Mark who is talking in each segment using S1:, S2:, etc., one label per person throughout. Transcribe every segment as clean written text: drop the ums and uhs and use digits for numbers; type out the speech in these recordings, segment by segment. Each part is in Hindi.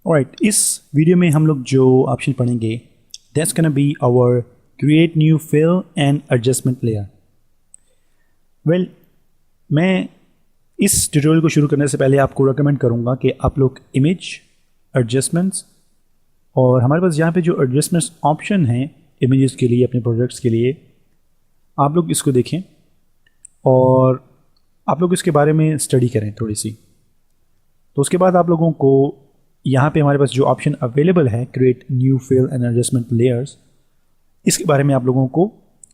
S1: ऑलराइट, इस वीडियो में हम लोग जो ऑप्शन पढ़ेंगे that's gonna be our create new fill and adjustment layer. Well, मैं इस ट्यूटोरियल को शुरू करने से पहले आपको रेकमेंड करूंगा कि आप लोग इमेज एडजस्टमेंट्स और हमारे पास यहाँ पे जो एडजस्टमेंट्स ऑप्शन हैं इमेजेस के लिए, अपने प्रोजेक्ट्स के लिए, आप लोग इसको देखें और आप लोग इसके बारे में स्टडी करें थोड़ी सी। तो उसके बाद आप लोगों को यहाँ पे हमारे पास जो ऑप्शन अवेलेबल है create new fill and adjustment layers, इसके बारे में आप लोगों को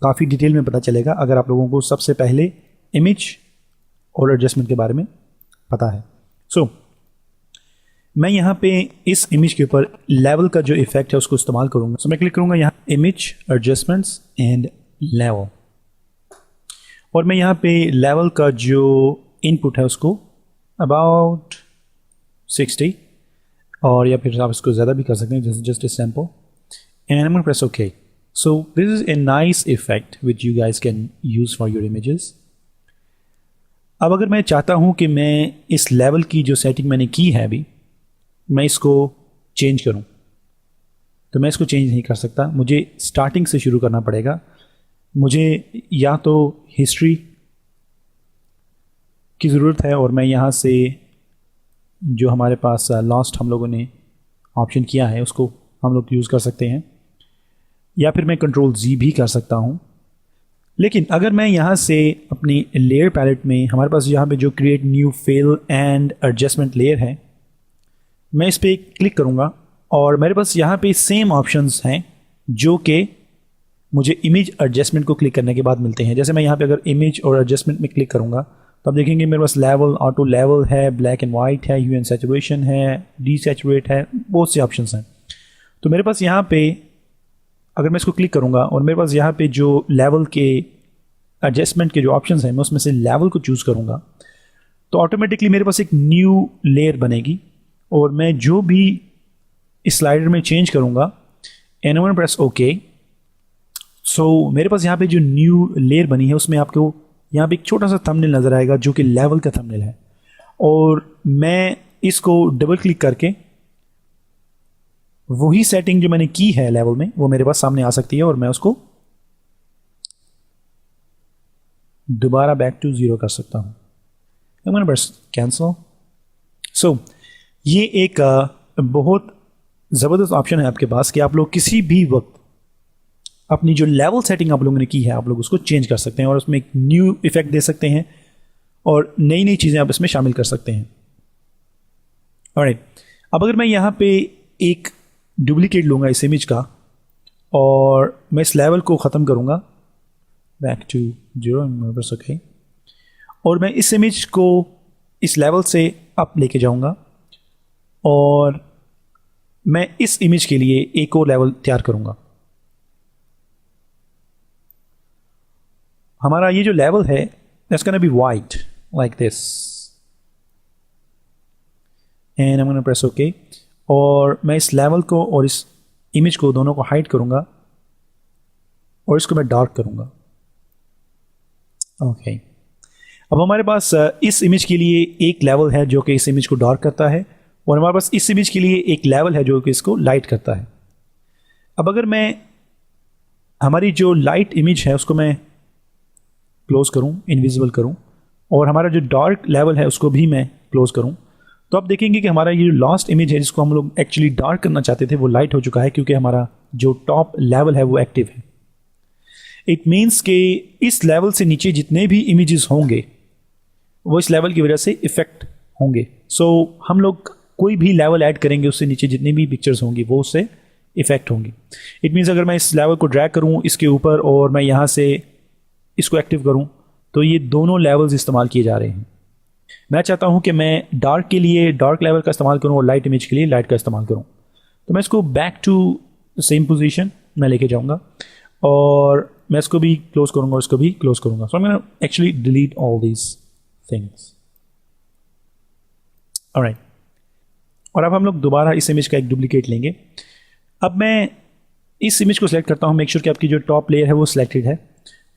S1: काफ़ी डिटेल में पता चलेगा अगर आप लोगों को सबसे पहले इमेज और एडजस्टमेंट के बारे में पता है। सो मैं यहाँ पे इस इमेज के ऊपर लेवल का जो इफेक्ट है उसको इस्तेमाल करूँगा। सो मैं क्लिक करूँगा यहाँ इमेज एडजस्टमेंट्स एंड लेवल, और मैं यहाँ पे लेवल का जो इनपुट है उसको अबाउट 60, और या फिर आप इसको ज़्यादा भी कर सकते हैं, just a sample, and I am gonna press okay. So this is a nice effect which you guys can use for your images. अब अगर मैं चाहता हूँ कि मैं इस लेवल की जो सेटिंग मैंने की है अभी, मैं इसको चेंज करूँ, तो मैं इसको चेंज नहीं कर सकता, मुझे स्टार्टिंग से शुरू करना पड़ेगा। मुझे या तो हिस्ट्री की ज़रूरत है, और मैं यहाँ से जो हमारे पास लास्ट हम लोगों ने ऑप्शन किया है उसको हम लोग यूज़ कर सकते हैं, या फिर मैं कंट्रोल Z भी कर सकता हूँ। लेकिन अगर मैं यहाँ से अपनी लेयर पैलेट में हमारे पास यहाँ पे जो create new fill and adjustment layer है, मैं इस पर क्लिक करूँगा और मेरे पास यहाँ पे सेम ऑप्शंस हैं जो कि मुझे इमेज एडजस्टमेंट को क्लिक करने के बाद मिलते हैं। जैसे मैं यहाँ पे अगर इमेज और एडजस्टमेंट में क्लिक करूँगा तो आप देखेंगे मेरे पास लेवल, ऑटो लेवल है, ब्लैक एंड वाइट है, ह्यू एंड सैचुरेशन है, डीसैचुरेट है, बहुत से ऑप्शंस हैं। तो मेरे पास यहाँ पे अगर मैं इसको क्लिक करूँगा और मेरे पास यहाँ पे जो लेवल के एडजस्टमेंट के जो ऑप्शंस हैं मैं उसमें से लेवल को चूज़ करूँगा तो ऑटोमेटिकली मेरे पास एक न्यू लेयर बनेगी, और मैं जो भी इस स्लाइडर में चेंज करूँगा and I gonna press okay. So मेरे पास यहाँ पे जो न्यू लेयर बनी है उसमें आपको यहाँ पे एक छोटा सा थंबनेल नज़र आएगा जो कि लेवल का थंबनेल है, और मैं इसको डबल क्लिक करके वही सेटिंग जो मैंने की है लेवल में वो मेरे पास सामने आ सकती है, और मैं उसको दोबारा बैक टू 0 कर सकता हूँ। मैं बस कैंसिल। सो ये एक बहुत ज़बरदस्त ऑप्शन है आपके पास कि आप लोग किसी भी वक्त अपनी जो लेवल सेटिंग आप लोगों ने की है आप लोग उसको चेंज कर सकते हैं, और उसमें एक न्यू इफेक्ट दे सकते हैं और नई नई चीज़ें आप इसमें शामिल कर सकते हैं। ऑलराइट, अब अगर मैं यहाँ पे एक डुप्लीकेट लूँगा इस इमेज का और मैं इस लेवल को ख़त्म करूँगा बैक टू 0, ओके, और मैं इस इमेज को इस लेवल से अप लेके जाऊँगा और मैं इस इमेज के लिए एक और लेवल तैयार करूँगा। हमारा ये जो लेवल है that's gonna B white like this, and I am gonna press okay, और मैं इस लेवल को और इस इमेज को दोनों को हाइड करूँगा और इसको मैं डार्क करूँगा। ओके, अब हमारे पास इस इमेज के लिए एक लेवल है जो कि इस इमेज को डार्क करता है, और हमारे पास इस इमेज के लिए एक लेवल है जो कि इसको लाइट करता है। अब अगर मैं हमारी जो लाइट इमेज है उसको मैं क्लोज करूं, इनविजिबल करूं, और हमारा जो डार्क लेवल है उसको भी मैं क्लोज करूं, तो आप देखेंगे कि हमारा ये लास्ट इमेज है जिसको हम लोग एक्चुअली डार्क करना चाहते थे वो लाइट हो चुका है, क्योंकि हमारा जो टॉप लेवल है वो एक्टिव है। इट मीन्स कि इस लेवल से नीचे जितने भी इमेजेस होंगे वो इस लेवल की वजह से इफेक्ट होंगे। सो हम लोग कोई भी लेवल ऐड करेंगे उससे नीचे जितनी भी पिक्चर्स होंगी वो उससे इफेक्ट होंगी। इट मीन्स अगर मैं इस लेवल को ड्रैग करूँ इसके ऊपर और मैं यहाँ से इसको एक्टिव करूँ तो ये दोनों लेवल्स इस्तेमाल किए जा रहे हैं। मैं चाहता हूँ कि मैं डार्क के लिए डार्क लेवल का इस्तेमाल करूँ और लाइट इमेज के लिए लाइट का इस्तेमाल करूँ, तो मैं इसको बैक टू सेम पोजीशन में लेके जाऊँगा और मैं इसको भी क्लोज करूँगा और इसको भी क्लोज करूँगा। So I am gonna actually delete all these things. Alright, और अब हम लोग दोबारा इस इमेज का एक डुप्लीकेट लेंगे। अब मैं इस इमेज को सिलेक्ट करता हूँ, मेक श्योर कि आपकी जो टॉप लेयर है वो सिलेक्टेड है,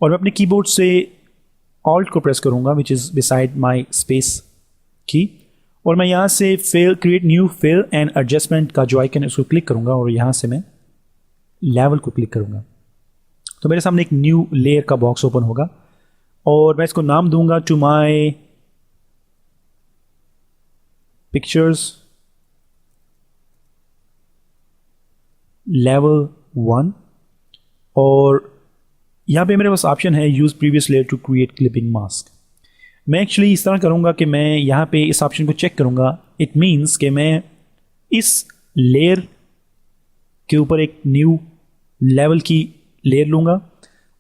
S1: और मैं अपने कीबोर्ड से ऑल्ट को प्रेस करूँगा which is beside my space key, और मैं यहाँ से fill create new fill and adjustment का जो आइकन है उसको क्लिक करूँगा और यहाँ से मैं लेवल को क्लिक करूँगा तो मेरे सामने एक न्यू लेयर का बॉक्स ओपन होगा और मैं इसको नाम दूंगा टू माय पिक्चर्स लेवल 1 और यहाँ पे मेरे पास ऑप्शन है use previous layer to create clipping mask. मैं एक्चुअली इस तरह करूँगा कि मैं यहाँ पे इस ऑप्शन को चेक करूँगा। इट मीन्स कि मैं इस लेयर के ऊपर एक न्यू लेवल की लेयर लूँगा,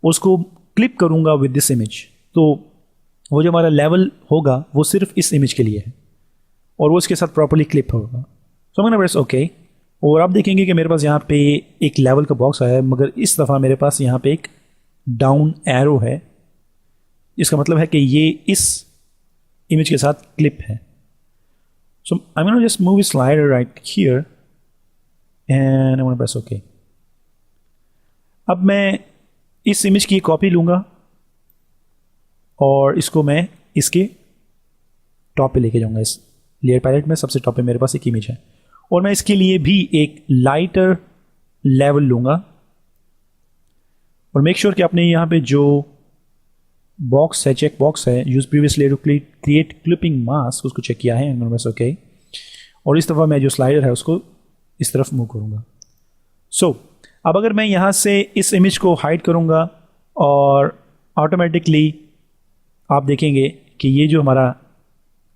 S1: उसको क्लिप करूँगा विद दिस इमेज, तो वो जो हमारा लेवल होगा वो सिर्फ इस इमेज के लिए है और वो इसके साथ प्रॉपर्ली क्लिप होगा। सो मैंने प्रेस ओके और आप देखेंगे कि मेरे पास यहाँ पे एक लेवल का बॉक्स आया है, मगर इस दफ़ा मेरे पास यहाँ पे एक डाउन एरो है। इसका मतलब है कि ये इस इमेज के साथ क्लिप है। So I am gonna just move slider right here and I want to press okay. अब मैं इस इमेज की कॉपी लूँगा और इसको मैं इसके टॉप पे लेके जाऊँगा। इस लेयर पैलेट में सबसे टॉप पे मेरे पास एक इमेज है और मैं इसके लिए भी एक लाइटर लेवल लूँगा और मेक श्योर कि आपने यहाँ पे जो बॉक्स है, चेक बॉक्स है, use previous layer to create clipping mask, उसको चेक किया है बस ओके। और इस दफ़ा मैं जो स्लाइडर है उसको इस तरफ मूव करूँगा। सो अब अगर मैं यहाँ से इस इमेज को हाइड करूँगा और ऑटोमेटिकली आप देखेंगे कि ये जो हमारा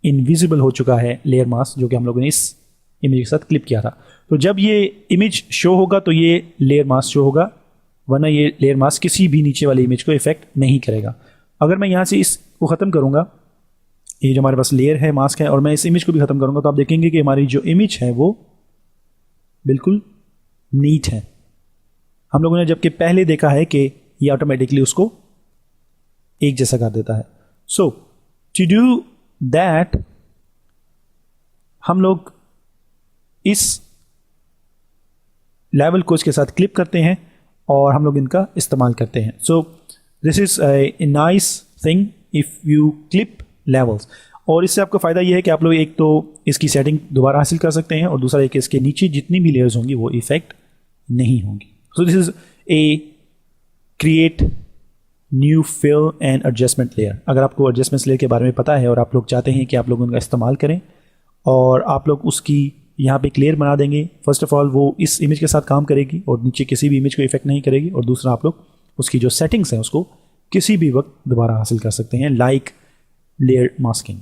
S1: इनविजिबल हो चुका है लेयर मास्क जो कि हम लोगों ने इस इमेज के साथ क्लिप किया था। तो जब ये इमेज शो होगा तो ये लेयर मास्क शो होगा, वरना ये लेयर मास्क किसी भी नीचे वाली इमेज को इफेक्ट नहीं करेगा। अगर मैं यहाँ से इसको ख़त्म करूँगा, ये जो हमारे पास लेयर है मास्क है, और मैं इस इमेज को भी ख़त्म करूँगा तो आप देखेंगे कि हमारी जो इमेज है वो बिल्कुल नीट है। हम लोगों ने जबकि पहले देखा है कि ये ऑटोमेटिकली उसको एक जैसा कर देता है। सो टू डू दैट हम लोग इस लेवल को इसके साथ क्लिप करते हैं और हम लोग इनका इस्तेमाल करते हैं। सो this is a nice thing if you clip levels. और इससे आपको फ़ायदा ये है कि आप लोग एक तो इसकी सेटिंग दोबारा हासिल कर सकते हैं और दूसरा एक इसके नीचे जितनी भी लेयर्स होंगी वो इफेक्ट नहीं होंगी। So this is a create new fill and adjustment layer. अगर आपको एडजस्टमेंट लेयर के बारे में पता है और आप लोग चाहते हैं कि आप लोग उनका इस्तेमाल करें और आप लोग उसकी यहाँ पे क्लियर बना देंगे, फर्स्ट ऑफ ऑल वो इस इमेज के साथ काम करेगी और नीचे किसी भी इमेज को इफेक्ट नहीं करेगी, और दूसरा आप लोग उसकी जो सेटिंग्स हैं उसको किसी भी वक्त दोबारा हासिल कर सकते हैं लाइक लेयर मास्किंग।